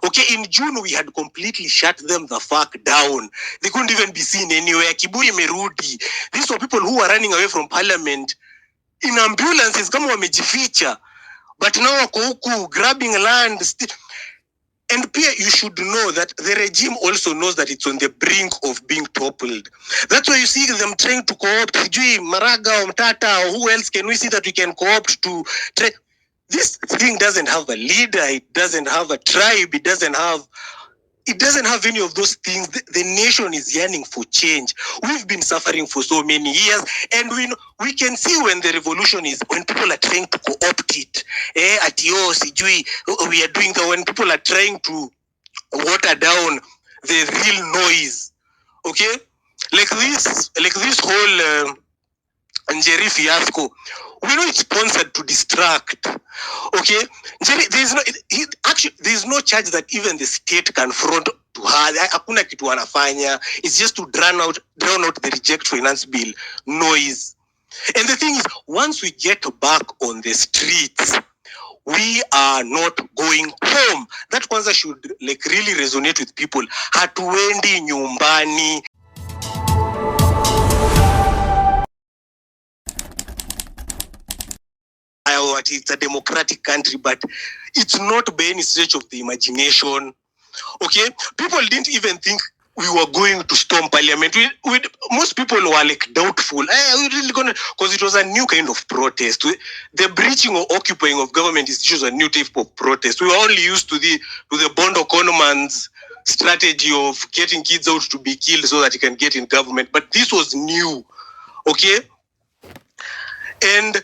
Okay, in June, we had completely shut them the fuck down. They couldn't even be seen anywhere. Kiburi merudi. These were people who were running away from parliament in ambulances kama wamejificha. But now wako huku grabbing land. And Pierre, you should know that the regime also knows that it's on the brink of being toppled. That's why you see them trying to co-opt Maraga or Mtata, or who else can we see that we can co-opt to try. This thing doesn't have a leader, it doesn't have a tribe, it doesn't have any of those things. The nation is yearning for change. We've been suffering for so many years, and we can see when the revolution is, when people are trying to co-opt it. We are doing that when people are trying to water down the real noise. Okay? Like this whole Njeri fiasco. We know it's sponsored to distract. Okay? Njeri, there's no charge that even the state can front to her. Hakuna kitu wanafanya. It's just to drown out the reject finance bill noise. And the thing is, once we get back on the streets, we are not going home. That kwanza should really resonate with people. Hatuendi nyumbani. It's a democratic country, but it's not by any stretch of the imagination. Okay? People didn't even think we were going to storm parliament. Most people were doubtful. Are we really going to? Because it was a new kind of protest. The breaching or occupying of government institutions was a new type of protest. We were only used to the Bondo Conoman's strategy of getting kids out to be killed so that he can get in government. But this was new. Okay? And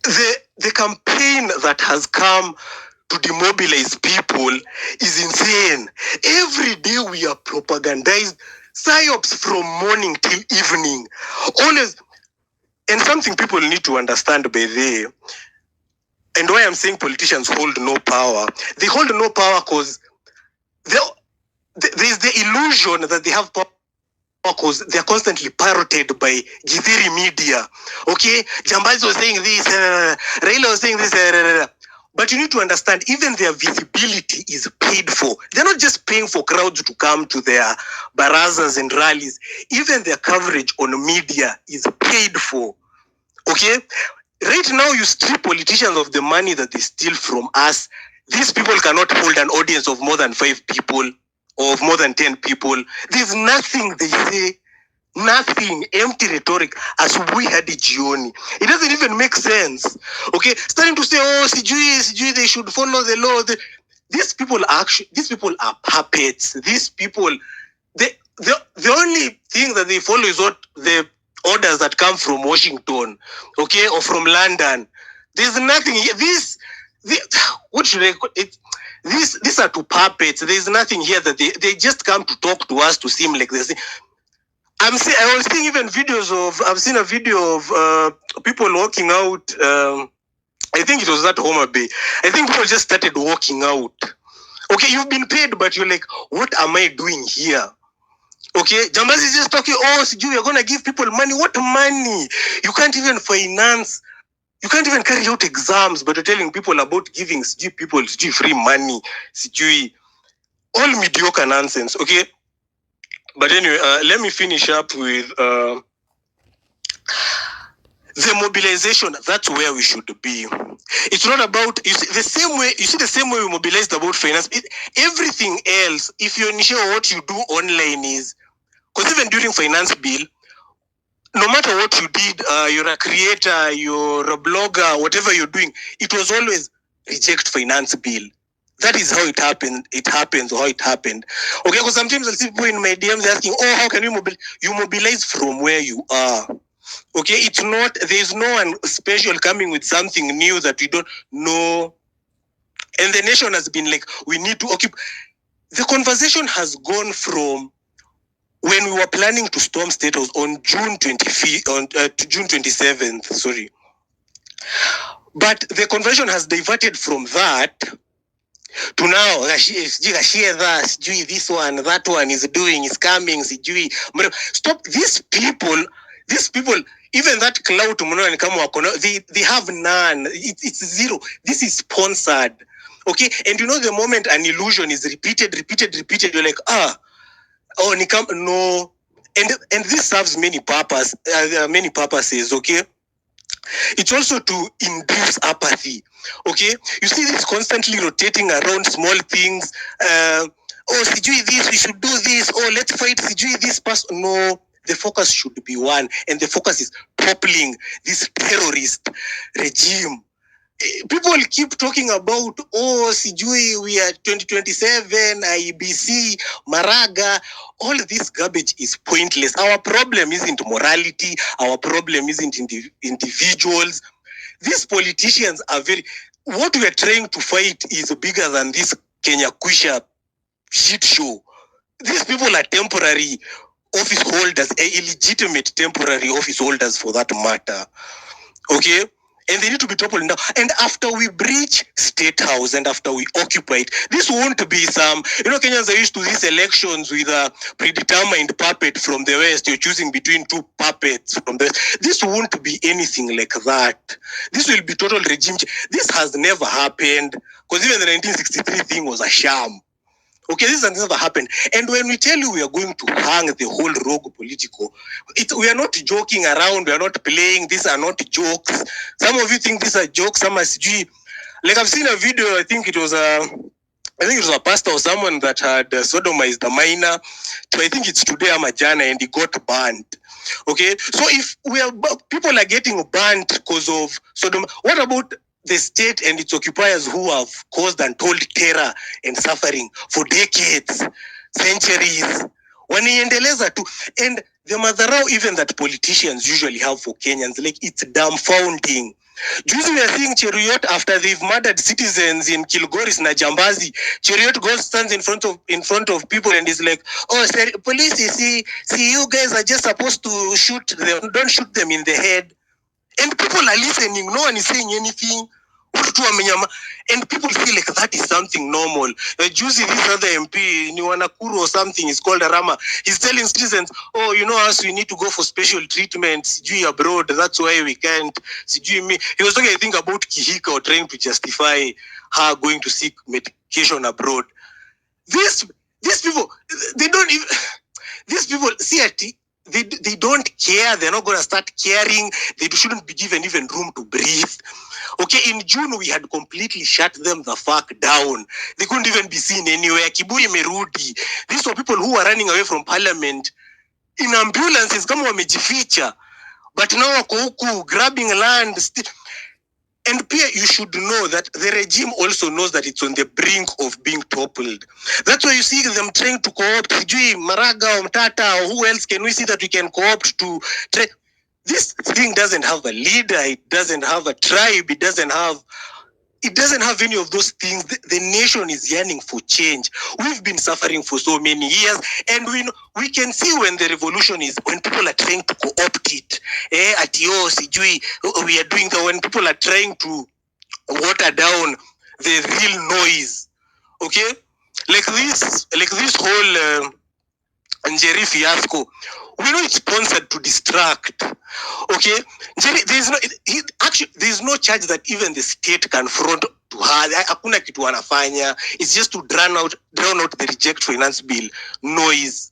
the campaign that has come to demobilize people is insane. Every day we are propagandized, psyops from morning till evening. Always, and something people need to understand by there, and why I'm saying politicians hold no power. They hold no power because there's the illusion that they have power, because they're constantly parroted by Githiri media. Okay? Jambazi was saying this, Raila was saying this, but you need to understand, even their visibility is paid for. They're not just paying for crowds to come to their barazas and rallies. Even their coverage on media is paid for. Okay? Right now, you strip politicians of the money that they steal from us. These people cannot hold an audience of more than 5 people. Or of more than 10 people. There's nothing they say, nothing, empty rhetoric, as we had it Jioni. It doesn't even make sense. Okay, starting to say, sijui, they should follow the law. These people are puppets. These people, the only thing that they follow is what the orders that come from Washington, okay, or from London. There's nothing. What should I call it? These are two puppets. There's nothing here that they just come to talk to us to seem like this. I was seeing even videos of, I've seen a video of people walking out. I think it was at Homa Bay. I think people just started walking out. Okay, you've been paid, but you're like, what am I doing here? Okay, Jambazi is just talking, you're going to give people money. What money? You can't even finance. You can't even carry out exams, but you're telling people about giving people free money. All mediocre nonsense, okay? But anyway, let me finish up with the mobilization. That's where we should be. It's not about, you see the same way we mobilized about finance. Everything else, if you're unsure what you do online is, because even during finance bill, no matter what you did, you're a creator, you're a blogger, whatever you're doing, it was always reject finance bill. That is how it happened. It happens or how it happened. Okay, because sometimes I'll see people in my DMs asking, how can you mobilize? You mobilize from where you are. Okay, it's not, there's no one special coming with something new that we don't know. And the nation has been like, we need to occupy. The conversation has gone from when we were planning to storm State House on June 27th, sorry. But the conversation has diverted from that to now, this one, that one is doing, is coming, stop. These people, even that clout, they have none. It's zero. This is sponsored. Okay, and you know the moment an illusion is repeated, you're like, oh, no. And this serves many purposes, okay? It's also to induce apathy, okay? You see this constantly rotating around small things. Oh, sijui this, we should do this. Oh, let's fight sijui this person. No, the focus should be one, and the focus is toppling this terrorist regime. People keep talking about, oh, sijui, we are 2027, IBC, Maraga. All this garbage is pointless. Our problem isn't morality. Our problem isn't individuals. These politicians are what we are trying to fight is bigger than this Kenya Kwisha shit show. These people are temporary office holders, illegitimate temporary office holders for that matter. Okay? And they need to be toppled down. And after we breach State House and after we occupy it, this won't be some, Kenyans are used to these elections with a predetermined puppet from the West. You're choosing between two puppets from the West. This won't be anything like that. This will be total regime. This has never happened, because even the 1963 thing was a sham. Okay, this has never happened. And when we tell you we are going to hang the whole rogue political, we are not joking around, we are not playing, these are not jokes. Some of you think these are jokes, some are like I've seen a video, I think it was a pastor or someone that had sodomized a minor. So I think it's today Amajana, and he got banned. Okay, so if people are getting banned because of Sodom, what about the state and its occupiers who have caused untold terror and suffering for decades, centuries? Waniendeleza tu. And the madharau even that politicians usually have for Kenyans, like, it's dumbfounding. Juzi we are seeing Cheruiyot, after they've murdered citizens in Kilgoris na Jambazi. Cheruiyot goes, stands in front of people and is like, oh, police, see, you guys are just supposed to shoot them. Don't shoot them in the head. And people are listening. No one is saying anything. And people feel like that is something normal. Juicy, this other MP, Niwanakuru or something, is called Arama. He's telling citizens, oh, us, we need to go for special treatment, sijui abroad, that's why we can't. Sijui me. He was talking, I think, about Kihika, or trying to justify her going to seek medication abroad. These people, they don't even, these people, they don't care. They're not going to start caring. They shouldn't be given even room to breathe. Okay, in June, we had completely shut them the fuck down. They couldn't even be seen anywhere. Kiburi merudi. These were people who were running away from parliament in ambulances, kama wamejificha. But now wako huku grabbing land. And Pierre, you should know that the regime also knows that it's on the brink of being toppled. That's why you see them trying to co-opt Maraga or Mtata, or who else can we see that we can co-opt to try. This thing doesn't have a leader, it doesn't have a tribe, it doesn't have any of those things. The nation is yearning for change. We've been suffering for so many years, and we can see when the revolution is, when people are trying to co-opt it. We are doing that when people are trying to water down the real noise. Okay? Like this whole Njeri fiasco. We know it's sponsored to distract. Okay? There's no charge that even the state can front to her. Hakuna kitu wanafanya. It's just to drown out the reject finance bill noise.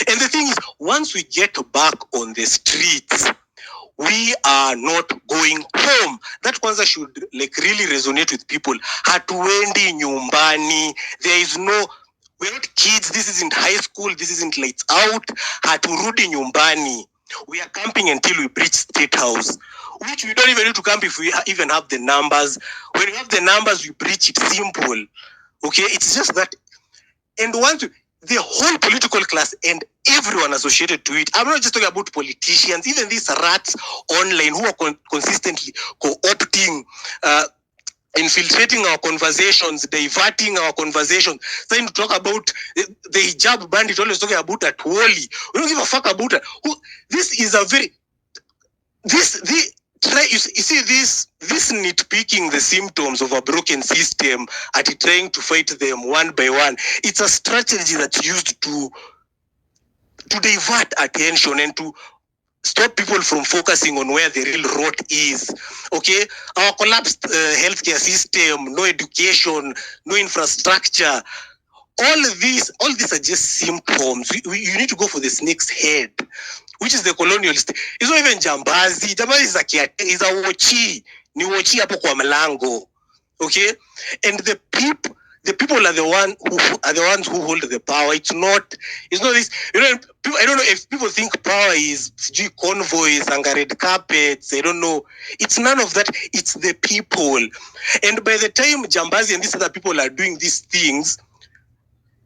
And the thing is, once we get back on the streets, we are not going home. That kwanza should really resonate with people. Hatuendi nyumbani. We're not kids. This isn't high school. This isn't lights out. Haturudi nyumbani. We are camping until we breach State House, which we don't even need to camp if we even have the numbers. When we have the numbers, we breach it. Simple. Okay? It's just that. And the whole political class and everyone associated to it. I'm not just talking about politicians, even these rats online who are consistently co-opting, infiltrating our conversations, diverting our conversations, trying to talk about the hijab bandit, always talking about at Wally. We don't give a fuck about it. This is a very... You see this nitpicking the symptoms of a broken system at trying to fight them one by one. It's a strategy that's used to divert attention and to stop people from focusing on where the real rot is. Okay, our collapsed healthcare system, no education, no infrastructure. All these are just symptoms. You need to go for the snake's head, which is the colonialist. It's not even jambazi. Jambazi is a wochi. Ni wochi hapo kwa mlango. Okay, and the people are the ones who hold the power. It's not this. I don't know if people think power is convoys and red carpets. I don't know. It's none of that. It's the people. And by the time Jambazi and these other people are doing these things,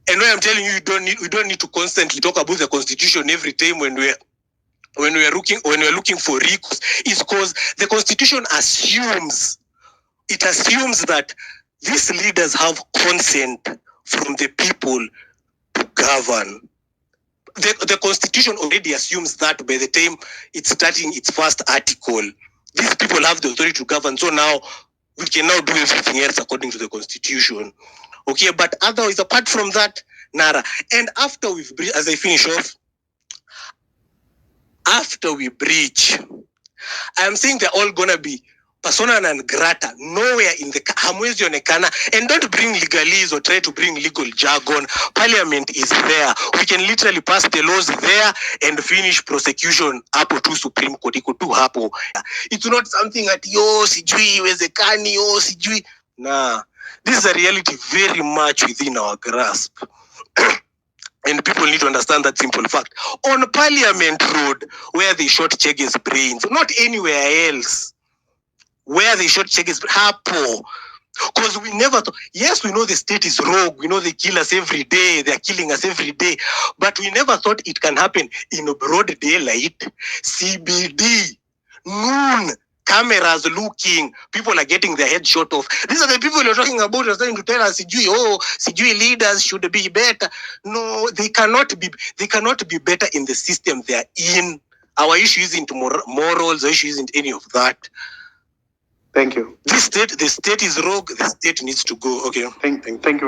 and when I'm telling you, we don't need to constantly talk about the constitution every time when we're looking for recourse, is because the constitution assumes that these leaders have consent from the people to govern. The constitution already assumes that by the time it's starting its first article, these people have the authority to govern. So now we can now do everything else according to the constitution. Okay, but otherwise, apart from that, nada. And after as I finish off, after we breach, I'm saying they're all gonna be persona non grata, nowhere in the hamwezi onekana. And don't bring legalese or try to bring legal jargon. Parliament is there. We can literally pass the laws there and finish prosecution hapo to Supreme Court. Iko tu hapo. It's not something that sijui wezekani, sijui. Nah, this is a reality very much within our grasp. And people need to understand that simple fact. On Parliament Road, where they shot Chege's brains, not anywhere else, where they shot Chege's hapo. Because we never thought, yes, we know the state is rogue, we know they kill us every day, they're killing us every day, but we never thought it can happen in broad daylight, CBD, noon, cameras looking, people are getting their head shot off. These are the people you're talking about, you're starting to tell us, CGI leaders should be better. No, they cannot be better in the system they're in. Our issue isn't morals, our issue isn't any of that. Thank you. The state is rogue, the state needs to go. Okay. Thank you very much.